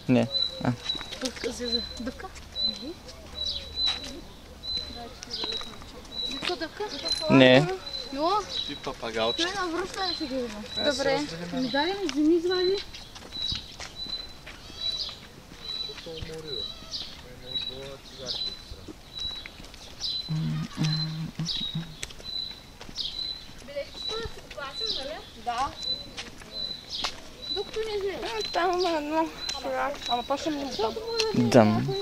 Не. Дъвка? Дъвка? Не. Йо? Ти папагалче. Той навръща не си ги видно. Добре. Ми дай ми вземи извади. Да. Докато не знае. Там има едно. Ама почне му там. Дам.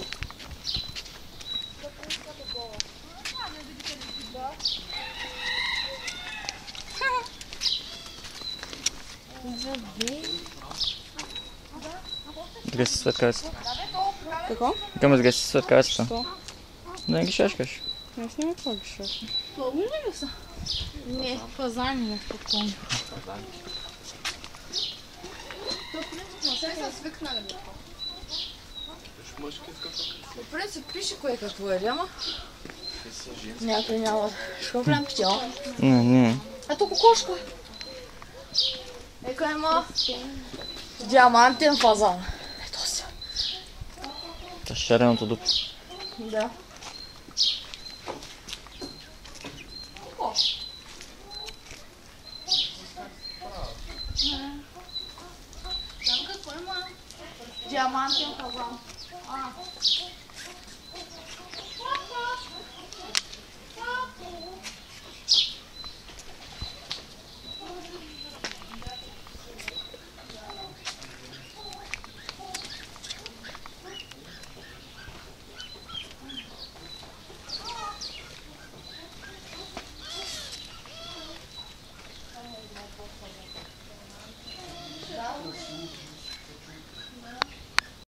Сгаси светкавицата. Какво? Кама сгаси светкавицата. Що? Да не ги шашкаш. Не снимай какво ги шаш. Пълни ли са? Не, фазани е спокойно. Сега са свикнали. По принцип пише кое какво е, ама някой няма. Що голям птел? Не. Ето кокошка. Ека има диамантен фазан. Ето се. Та шареното дупе. Да. Там какво има? Диамантен фазан.